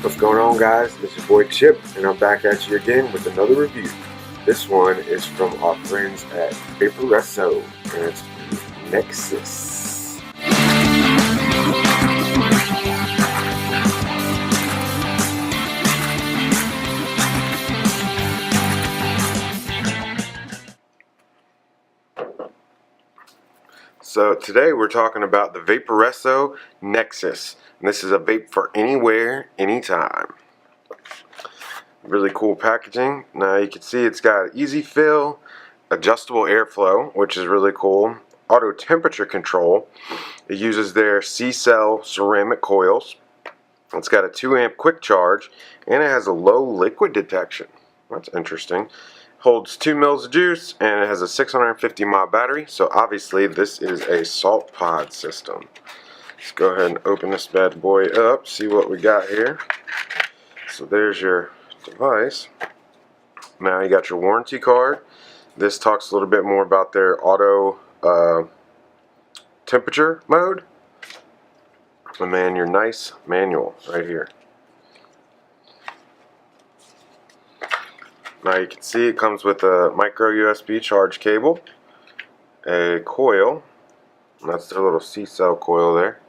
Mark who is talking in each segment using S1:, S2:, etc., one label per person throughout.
S1: What's going on, guys? It's your boy Chip, and I'm back at you again with another review. This one is from our friends at Vaporesso, and it's Nexus. So today we're talking about the Vaporesso Nexus, and this is a vape for anywhere, anytime. Really cool packaging. Now you can see it's got easy fill, adjustable airflow, which is really cool, auto temperature control. It uses their C-cell ceramic coils. It's got a 2 amp quick charge, and it has a low liquid detection. That's interesting. Holds 2 mils of juice, and it has a 650 mAh battery, so obviously this is a salt pod system. Let's go ahead and open this bad boy up, see what we got here. So there's your device. Now you got your warranty card. This talks a little bit more about their auto temperature mode. And then your nice manual right here. Now you can see it comes with a micro USB charge cable, a coil, and that's their little C-cell coil there.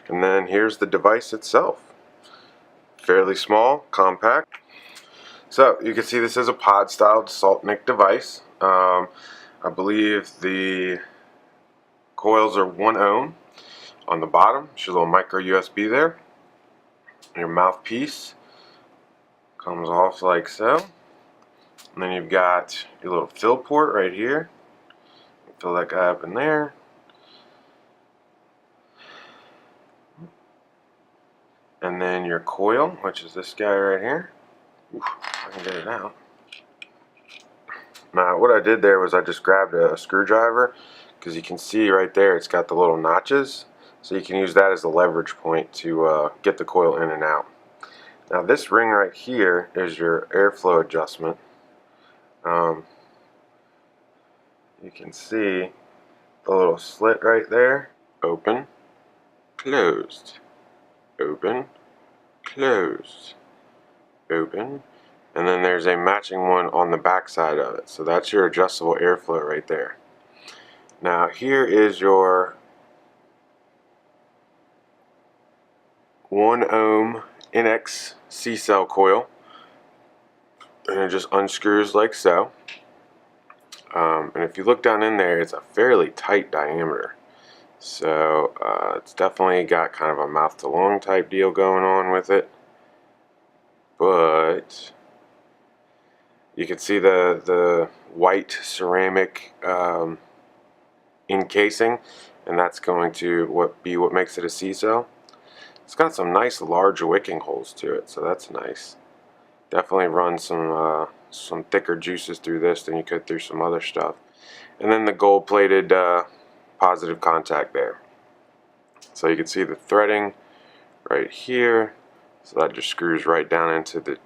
S1: And then here's the device itself. Fairly small, compact. So you can see this is a pod styled salt nic device. I believe the coils are 1 ohm on the bottom. There's a little micro USB there. Your mouthpiece comes off like so. And then you've got your little fill port right here. Fill that guy up in there. And then your coil, which is this guy right here. Oof, I can get it out. Now what I did there was I just grabbed a screwdriver, because you can see right there it's got the little notches, so you can use that as a leverage point to get the coil in and out. Now this ring right here is your airflow adjustment. You can see the little slit right there. Open, closed, open, closed, open, and then there's a matching one on the back side of it. So that's your adjustable airflow right there. Now here is your 1 ohm NX C-cell coil, and it just unscrews like so. And if you look down in there, it's a fairly tight diameter. So it's definitely got kind of a mouth to lung type deal going on with it. But you can see the white ceramic encasing, and that's going to be what makes it a C-cell. It's got some nice large wicking holes to it, so that's nice. Definitely run some thicker juices through this than you could through some other stuff. And then the gold-plated positive contact there. So you can see the threading right here. So that just screws right down into the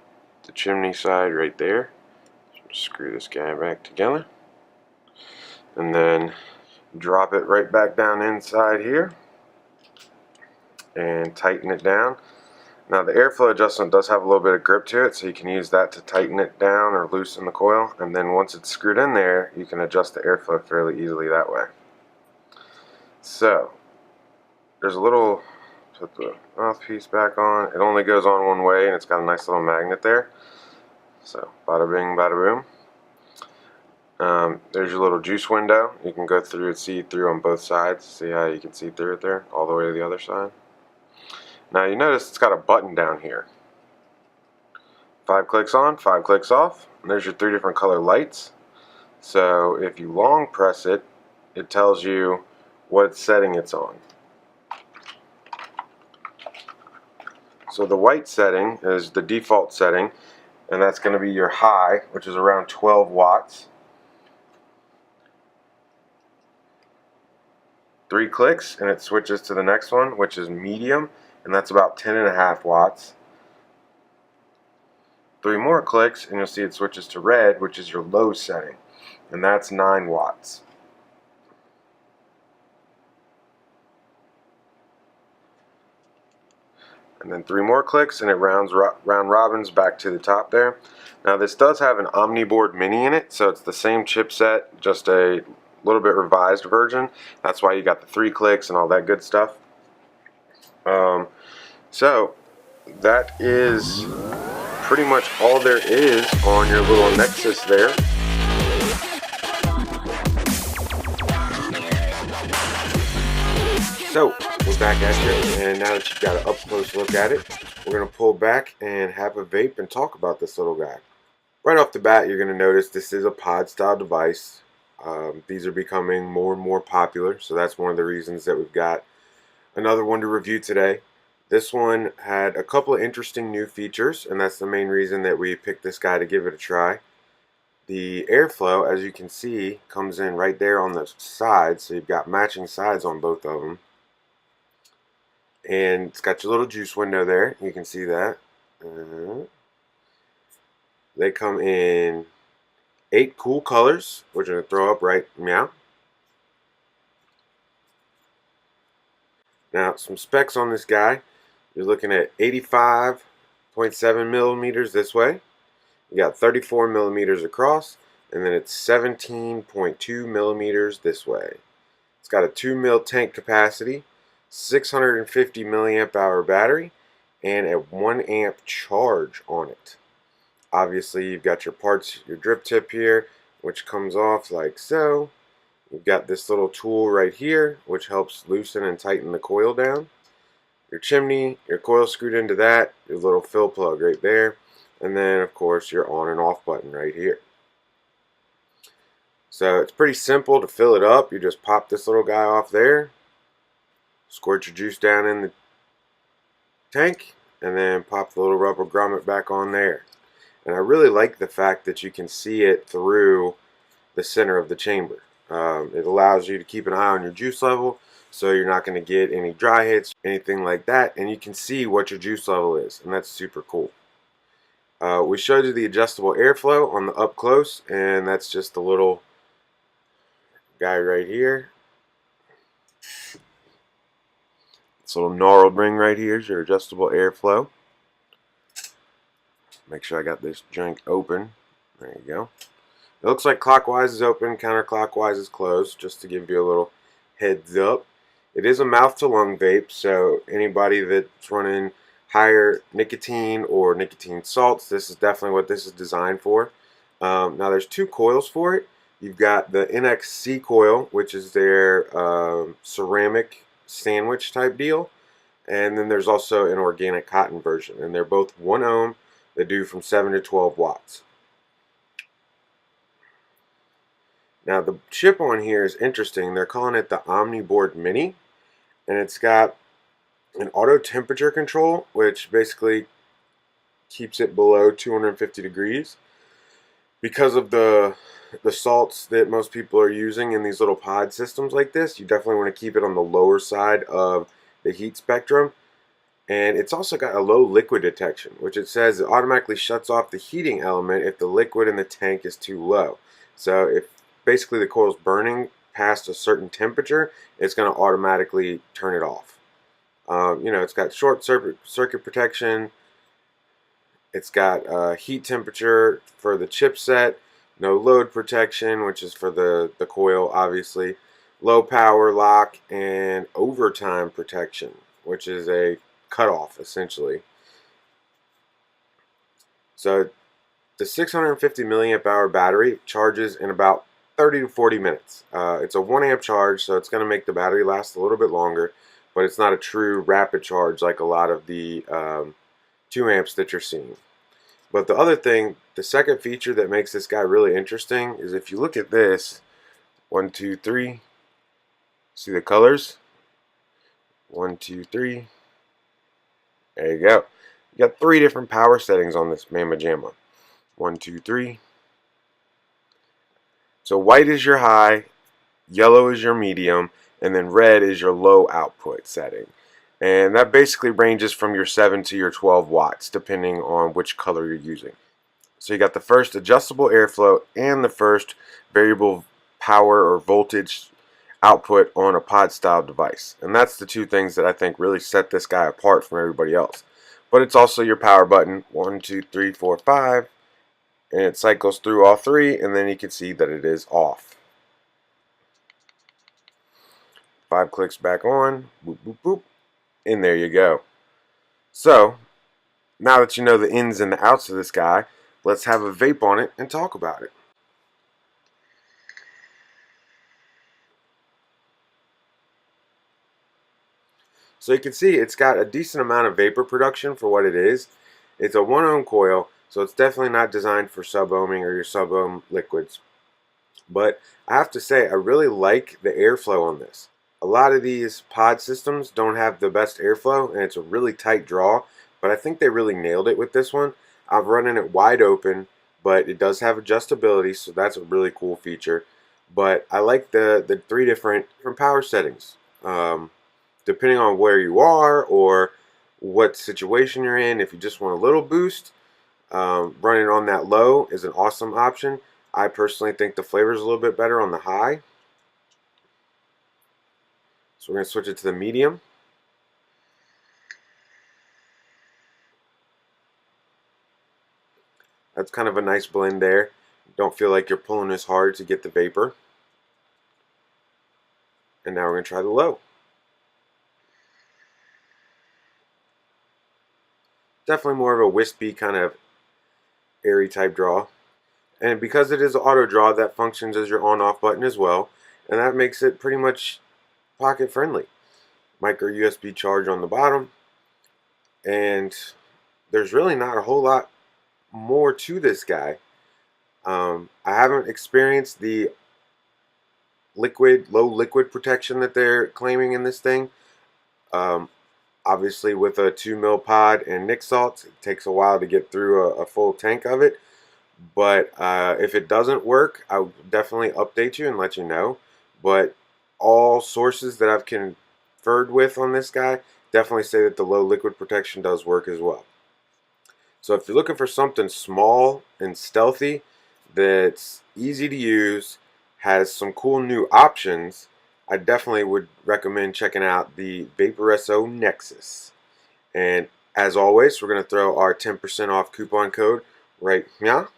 S1: chimney side right there. Just screw this guy back together. And then drop it right back down inside here. And tighten it down. Now the airflow adjustment does have a little bit of grip to it, so you can use that to tighten it down or loosen the coil, and then once it's screwed in there you can adjust the airflow fairly easily that way. So there's a little, put the mouthpiece back on. It only goes on one way, and it's got a nice little magnet there. So bada bing bada boom. There's your little juice window. You can go through and see through on both sides. See how you can see through it there all the way to the other side. Now you notice it's got a button down here. 5 clicks on, 5 clicks off. And there's your 3 different color lights. So if you long press it, it tells you what setting it's on. So the white setting is the default setting, and that's going to be your high, which is around 12 watts. 3 clicks and it switches to the next one, which is medium, and that's about 10.5 watts. 3 more clicks and you'll see it switches to red, which is your low setting, and that's 9 watts. and then 3 more clicks, and it round robins back to the top there. Now this does have an Omniboard Mini in it, so it's the same chipset, just a little bit revised version. That's why you got the 3 clicks and all that good stuff. So that is pretty much all there is on your little Nexus there. So we're back at you, and now that you've got an up close look at it, we're going to pull back and have a vape and talk about this little guy. Right off the bat, you're going to notice this is a pod style device. These are becoming more and more popular, so that's one of the reasons that we've got another one to review today. This one had a couple of interesting new features, and that's the main reason that we picked this guy to give it a try. The airflow, as you can see, comes in right there on the sides, so you've got matching sides on both of them. And it's got your little juice window there, you can see that. They come in 8 cool colors, which I'm going to throw up right now. Now, some specs on this guy. You're looking at 85.7 millimeters this way. You got 34 millimeters across, and then it's 17.2 millimeters this way. It's got a 2 mil tank capacity, 650 milliamp hour battery, and a 1 amp charge on it. Obviously, you've got your parts, your drip tip here, which comes off like so. You've got this little tool right here, which helps loosen and tighten the coil down. Your chimney, your coil screwed into that, your little fill plug right there, and then of course your on and off button right here. So it's pretty simple to fill it up. You just pop this little guy off there, squirt your juice down in the tank, and then pop the little rubber grommet back on there. And I really like the fact that you can see it through the center of the chamber. It allows you to keep an eye on your juice level, so you're not going to get any dry hits, anything like that, and you can see what your juice level is, and that's super cool. We showed you the adjustable airflow on the up close, and that's just the little guy right here. This little gnarled ring right here is your adjustable airflow. Make sure I got this drink open. There you go. It looks like clockwise is open, counterclockwise is closed, just to give you a little heads up. It is a mouth-to-lung vape, so anybody that's running higher nicotine or nicotine salts, this is definitely what this is designed for. Now there's 2 coils for it. You've got the NXC coil, which is their ceramic sandwich type deal, and then there's also an organic cotton version, and they're both 1 ohm. They do from 7 to 12 watts. Now the chip on here is interesting. They're calling it the Omniboard Mini, and it's got an auto temperature control, which basically keeps it below 250 degrees. Because of the salts that most people are using in these little pod systems like this, you definitely want to keep it on the lower side of the heat spectrum. And it's also got a low liquid detection, which it says it automatically shuts off the heating element if the liquid in the tank is too low. So if basically the coil's burning past a certain temperature, it's going to automatically turn it off. It's got short circuit protection. It's got heat temperature for the chipset, no load protection, which is for the coil, obviously, low power lock, and overtime protection, which is a cutoff essentially. So the 650 milliamp hour battery charges in about 30 to 40 minutes. It's a 1 amp charge, so it's going to make the battery last a little bit longer, but it's not a true rapid charge like a lot of the 2 amps that you're seeing. But the other thing, the second feature that makes this guy really interesting is if you look at this, 1, 2, 3, see the colors? 1, 2, 3. There you go. You got 3 different power settings on this Mamma Jamma. 1, 2, 3. So white is your high, yellow is your medium, and then red is your low output setting. And that basically ranges from your 7 to your 12 watts, depending on which color you're using. So you got the first adjustable airflow and the first variable power or voltage output on a pod style device. And that's the 2 things that I think really set this guy apart from everybody else. but it's also your power button. 1, 2, 3, 4, 5, and it cycles through all three, and then you can see that it is off. 5 clicks back on, boop, boop, boop, and there you go. So, now that you know the ins and the outs of this guy, let's have a vape on it and talk about it. So you can see it's got a decent amount of vapor production for what it is. It's a 1 ohm coil, so it's definitely not designed for sub-ohming or your sub-ohm liquids. But I have to say, I really like the airflow on this. A lot of these pod systems don't have the best airflow, and it's a really tight draw, but I think they really nailed it with this one. I'm running it wide open, but it does have adjustability, so that's a really cool feature. But I like the 3 different power settings. Depending on where you are or what situation you're in, if you just want a little boost, running on that low is an awesome option. I personally think the flavor is a little bit better on the high. So we're going to switch it to the medium. That's kind of a nice blend there. Don't feel like you're pulling as hard to get the vapor. And now we're going to try the low. Definitely more of a wispy kind of airy type draw. And because it is auto draw, that functions as your on-off button as well. And that makes it pretty much pocket friendly. Micro USB charge on the bottom. And there's really not a whole lot more to this guy. I haven't experienced the low liquid protection that they're claiming in this thing. Obviously with a 2 mil pod and nic salts, it takes a while to get through a full tank of it. But if it doesn't work, I'll definitely update you and let you know. But all sources that I've conferred with on this guy definitely say that the low liquid protection does work as well. So if you're looking for something small and stealthy that's easy to use, has some cool new options, I definitely would recommend checking out the Vaporesso Nexus. And as always, we're going to throw our 10% off coupon code right here,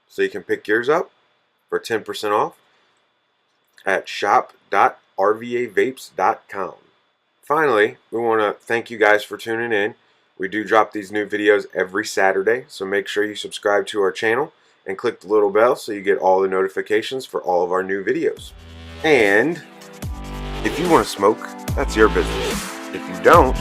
S1: so you can pick yours up for 10% off at shop.rvavapes.com. Finally, we want to thank you guys for tuning in. We do drop these new videos every Saturday, so make sure you subscribe to our channel and click the little bell so you get all the notifications for all of our new videos. And if you want to smoke, that's your business. If you don't,